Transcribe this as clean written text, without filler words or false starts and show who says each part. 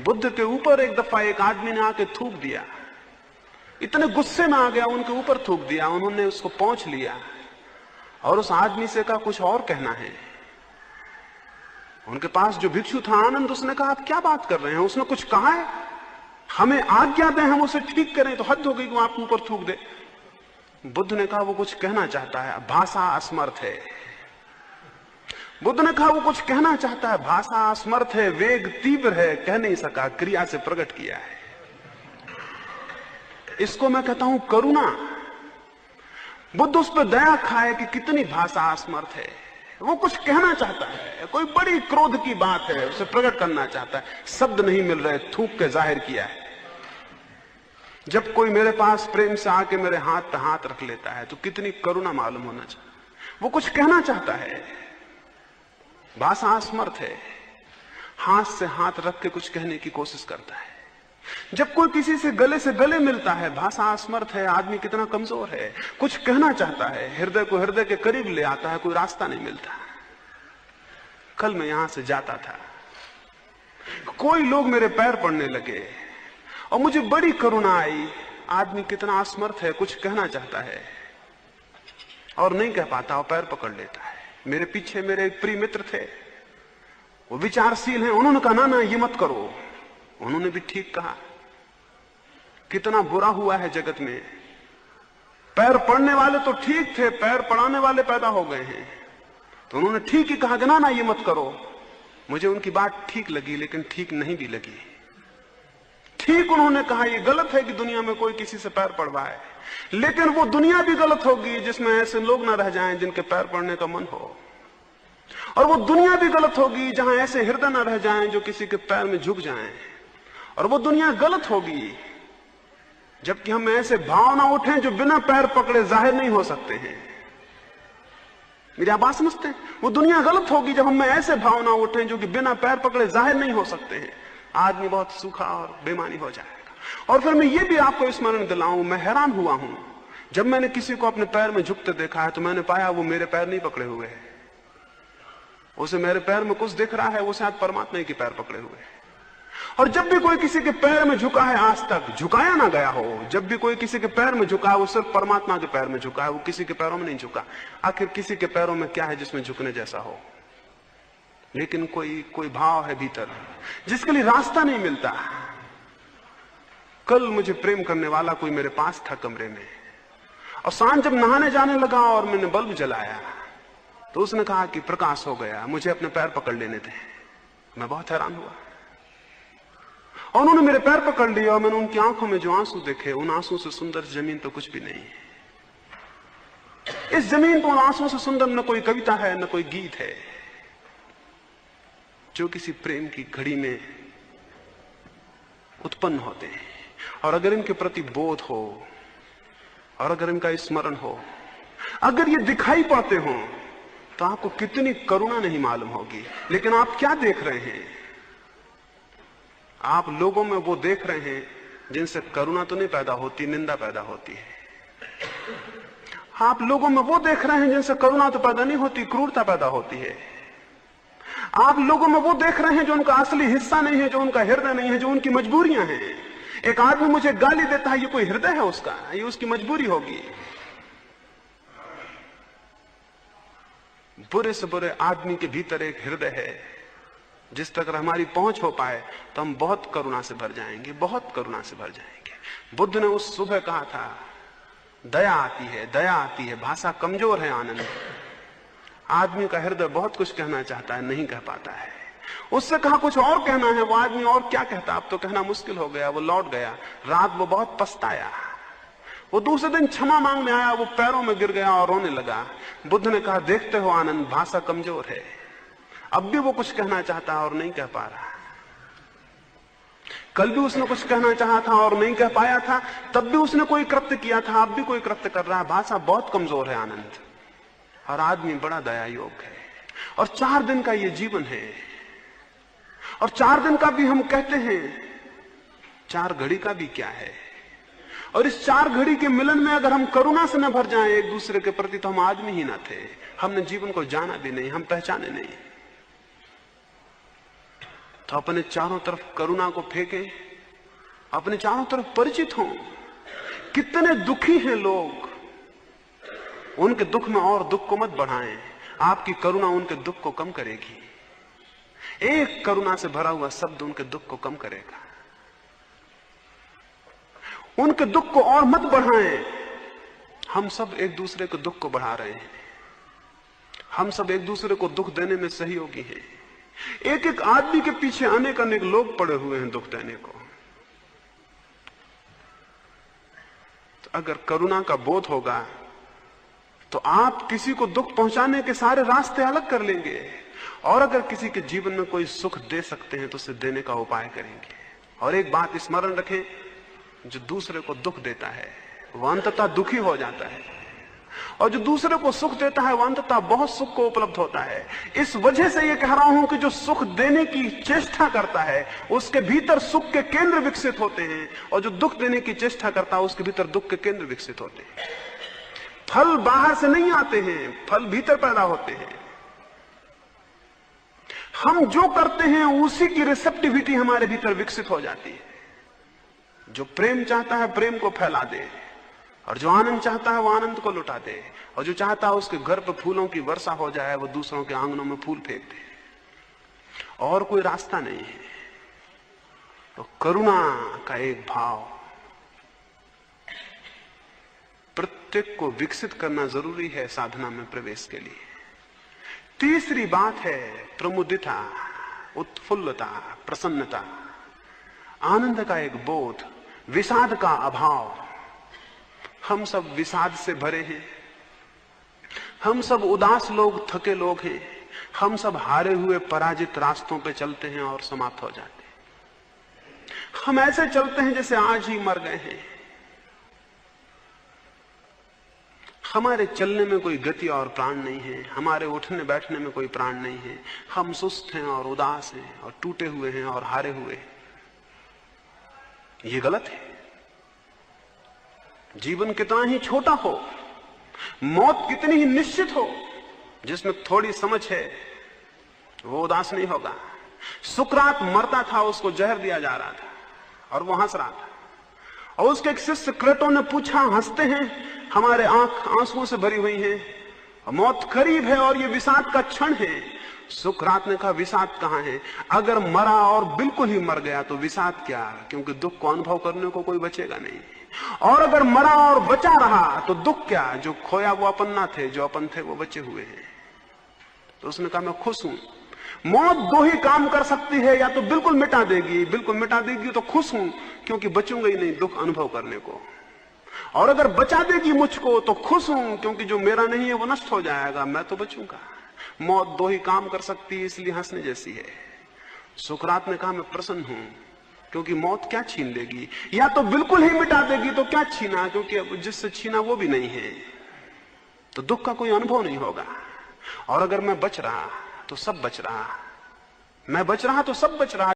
Speaker 1: बुद्ध के ऊपर एक दफा एक आदमी ने आके थूक दिया, इतने गुस्से में आ गया, उनके ऊपर थूक दिया। उन्होंने उसको पहुंच लिया और उस आदमी से कहा कुछ और कहना है। उनके पास जो भिक्षु था आनंद, उसने कहा आप क्या बात कर रहे हैं, उसने कुछ कहा है, हमें आज्ञा दें हम उसे ठीक करें, तो हद हो गई कि वो आपके ऊपर थूक दे। बुद्ध ने कहा वो कुछ कहना चाहता है, भाषा असमर्थ है। बुद्ध ने कहा वो कुछ कहना चाहता है, भाषा असमर्थ है, वेग तीव्र है, कह नहीं सका, क्रिया से प्रकट किया है। इसको मैं कहता हूं करुणा। बुद्ध उस पर दया खाए कि कितनी भाषा असमर्थ है। वो कुछ कहना चाहता है, कोई बड़ी क्रोध की बात है, उसे प्रकट करना चाहता है, शब्द नहीं मिल रहे, थूक के जाहिर किया है। जब कोई मेरे पास प्रेम से आके मेरे हाथ पे हाथ रख लेता है तो कितनी करुणा मालूम होना चाहिए। वो कुछ कहना चाहता है, भाषा असमर्थ है, हाथ से हाथ रख के कुछ कहने की कोशिश करता है। जब कोई किसी से गले मिलता है, भाषा असमर्थ है, आदमी कितना कमजोर है, कुछ कहना चाहता है, हृदय को हृदय के करीब ले आता है, कोई रास्ता नहीं मिलता। कल मैं यहां से जाता था, कोई लोग मेरे पैर पड़ने लगे और मुझे बड़ी करुणा आई। आदमी कितना असमर्थ है, कुछ कहना चाहता है और नहीं कह पाता और पैर पकड़ लेता है। मेरे पीछे मेरे एक प्रिय मित्र थे, वो विचारशील हैं, उन्होंने कहा ना ये मत करो। उन्होंने भी ठीक कहा। कितना बुरा हुआ है जगत में, पैर पड़ने वाले तो ठीक थे, पैर पड़ाने वाले पैदा हो गए हैं। तो उन्होंने ठीक ही कहा कि ना ये मत करो। मुझे उनकी बात ठीक लगी, लेकिन ठीक नहीं भी लगी। ठीक उन्होंने कहा ये गलत है कि दुनिया में कोई किसी से पैर पड़वाए, लेकिन वो दुनिया भी गलत होगी जिसमें ऐसे लोग ना रह जाएं जिनके पैर पड़ने का मन हो, और वो दुनिया भी गलत होगी जहां ऐसे हृदय ना रह जाएं जो किसी के पैर में झुक जाएं, और वो दुनिया गलत होगी जबकि हम ऐसे भाव ना उठें जो बिना पैर पकड़े जाहिर नहीं हो सकते हैं। मेरी आप बात समझते हैं? वो दुनिया गलत होगी जब हम ऐसे भाव ना उठें जो कि बिना पैर पकड़े जाहिर नहीं हो सकते हैं। आदमी बहुत सूखा और बेमानी हो जाएगा। और फिर मैं ये भी आपको स्मरण दिलाऊं, मैं हैरान हुआ हूं जब मैंने किसी को अपने पैर में झुकते देखा है, तो मैंने पाया वो मेरे पैर नहीं पकड़े हुए है, उसे मेरे पैर में कुछ दिख रहा है, वो शायद परमात्मा के पैर पकड़े हुए है। और जब भी कोई किसी के पैर में झुका है, आज तक झुकाया ना गया हो, जब भी कोई किसी के पैर में झुका है वो सिर्फ परमात्मा के पैर में झुका है, वो किसी के पैरों में नहीं झुका। आखिर किसी के पैरों में क्या है जिसमें झुकने जैसा हो? लेकिन कोई भाव है भीतर जिसके लिए रास्ता नहीं मिलता। कल मुझे प्रेम करने वाला कोई मेरे पास था कमरे में, और सांझ जब नहाने जाने लगा और मैंने बल्ब जलाया तो उसने कहा कि प्रकाश हो गया, मुझे अपने पैर पकड़ लेने थे। मैं बहुत हैरान हुआ, और उन्होंने मेरे पैर पकड़ लिए और मैंने उनकी आंखों में जो आंसू देखे, उन आंसू से सुंदर जमीन तो कुछ भी नहीं है। इस जमीन पर उन आंसुओं से सुंदर न कोई कविता है, न कोई गीत है, जो किसी प्रेम की घड़ी में उत्पन्न होते हैं। और अगर इनके प्रति बोध हो, और अगर इनका स्मरण हो, अगर ये दिखाई पड़ते हो, तो आपको कितनी करुणा नहीं मालूम होगी। लेकिन आप क्या देख रहे हैं? आप लोगों में वो देख रहे हैं जिनसे करुणा तो नहीं पैदा होती, निंदा पैदा होती है। आप लोगों में वो देख रहे हैं जिनसे करुणा तो पैदा नहीं होती, क्रूरता पैदा होती है। आप लोगों में वो देख रहे हैं जो उनका असली हिस्सा नहीं है, जो उनका हृदय नहीं है, जो उनकी मजबूरियां हैं। एक आदमी मुझे गाली देता है, ये कोई हृदय है उसका? ये उसकी मजबूरी होगी। बुरे से बुरे आदमी के भीतर एक हृदय है, जिस तक हमारी पहुंच हो पाए तो हम बहुत करुणा से भर जाएंगे, बहुत करुणा से भर जाएंगे। बुद्ध ने उस सुबह कहा था, दया आती है, दया आती है, भाषा कमजोर है आनंद। आदमी का हृदय बहुत कुछ कहना चाहता है, नहीं कह पाता है। उससे कहा कुछ और कहना है, वो आदमी और क्या कहता, अब तो कहना मुश्किल हो गया। वो लौट गया, रात वो बहुत पछताया। वो दूसरे दिन क्षमा मांगने आया, वो पैरों में गिर गया और रोने लगा। बुद्ध ने कहा, देखते हो आनंद, भाषा कमजोर है। अब भी वो कुछ कहना चाहता है और नहीं कह पा रहा। कल भी उसने कुछ कहना चाहा था और नहीं कह पाया था, तब भी उसने कोई कृत्य किया था, अब भी कोई कृत्य कर रहा है। भाषा बहुत कमजोर है आनंद, और आदमी बड़ा दया योग है। और 4 दिन का ये जीवन है, और 4 दिन का भी हम कहते हैं, 4 घड़ी का भी क्या है। और इस 4 घड़ी के मिलन में अगर हम करुणा से न भर जाएं एक दूसरे के प्रति, तो हम आदमी ही ना थे। हमने जीवन को जाना भी नहीं, हम पहचाने नहीं। तो अपने चारों तरफ करुणा को फेंकें, अपने चारों तरफ परिचित हों। कितने दुखी हैं लोग, उनके दुख में और दुख को मत बढ़ाएं। आपकी करुणा उनके दुख को कम करेगी। एक करुणा से भरा हुआ शब्द उनके दुख को कम करेगा। उनके दुख को और मत बढ़ाएं। हम सब एक दूसरे के दुख को बढ़ा रहे हैं। हम सब एक दूसरे को दुख देने में सहयोगी हैं। एक एक आदमी के पीछे अनेक अनेक लोग पड़े हुए हैं दुख देने को। तो अगर करुणा का बोध होगा तो आप किसी को दुख पहुंचाने के सारे रास्ते अलग कर लेंगे, और अगर किसी के जीवन में कोई सुख दे सकते हैं तो उसे देने का उपाय करेंगे। और एक बात स्मरण रखें, जो दूसरे को दुख देता है वह अंततः दुखी हो जाता है, और जो दूसरे को सुख देता है वह अंततः बहुत सुख को उपलब्ध होता है। इस वजह से यह कह रहा हूं कि जो सुख देने की चेष्टा करता है उसके भीतर सुख के केंद्र विकसित होते हैं, और जो दुख देने की चेष्टा करता है उसके भीतर दुख के केंद्र विकसित होते हैं। फल बाहर से नहीं आते हैं, फल भीतर पैदा होते हैं। हम जो करते हैं उसी की रिसेप्टिविटी हमारे भीतर विकसित हो जाती है। जो प्रेम चाहता है प्रेम को फैला दे, और जो आनंद चाहता है वो आनंद को लुटा दे, और जो चाहता है उसके घर पर फूलों की वर्षा हो जाए वो दूसरों के आंगनों में फूल फेंक दे। और कोई रास्ता नहीं है। तो करुणा का एक भाव प्रत्येक को विकसित करना जरूरी है साधना में प्रवेश के लिए। तीसरी बात है प्रमुदिता, उत्फुल्लता, प्रसन्नता, आनंद का एक बोध, विषाद का अभाव। हम सब विषाद से भरे हैं, हम सब उदास लोग, थके लोग हैं, हम सब हारे हुए पराजित रास्तों पे चलते हैं और समाप्त हो जाते हैं। हम ऐसे चलते हैं जैसे आज ही मर गए हैं। हमारे चलने में कोई गति और प्राण नहीं है, हमारे उठने बैठने में कोई प्राण नहीं है। हम सुस्त हैं और उदास हैं और टूटे हुए हैं और हारे हुए हैं। ये गलत है। जीवन कितना ही छोटा हो, मौत कितनी ही निश्चित हो, जिसमें थोड़ी समझ है वो उदास नहीं होगा। सुकरात मरता था, उसको जहर दिया जा रहा था और वो हंस रहा था, और उसके एक शिष्य क्रेटो ने पूछा, हंसते हैं, हमारे आंख आंसुओं से भरी हुई है, मौत करीब है और ये विषाद का क्षण है। सुकरात ने कहा, विषाद कहां है? अगर मरा और बिल्कुल ही मर गया तो विषाद क्या, क्योंकि दुख को अनुभव करने को कोई बचेगा नहीं। और अगर मरा और बचा रहा तो दुख क्या, जो खोया वो अपन ना थे, जो अपन थे वो बचे हुए हैं। तो उसने कहा, मैं खुश हूं। मौत दो ही काम कर सकती है, या तो बिल्कुल मिटा देगी, बिल्कुल मिटा देगी तो खुश हूं क्योंकि बचूंगा ही नहीं दुख अनुभव करने को, और अगर बचा देगी मुझको तो खुश हूं क्योंकि जो मेरा नहीं है वो नष्ट हो जाएगा, मैं तो बचूंगा। मौत दो ही काम कर सकती है, इसलिए हंसने जैसी है। सुकरात ने कहा, मैं प्रसन्न हूं क्योंकि मौत क्या छीन लेगी, या तो बिल्कुल ही मिटा देगी तो क्या छीना, क्योंकि अब जिससे छीना वो भी नहीं है, तो दुख का कोई अनुभव नहीं होगा। और अगर मैं बच रहा तो सब बच रहा, मैं बच रहा तो सब बच रहा।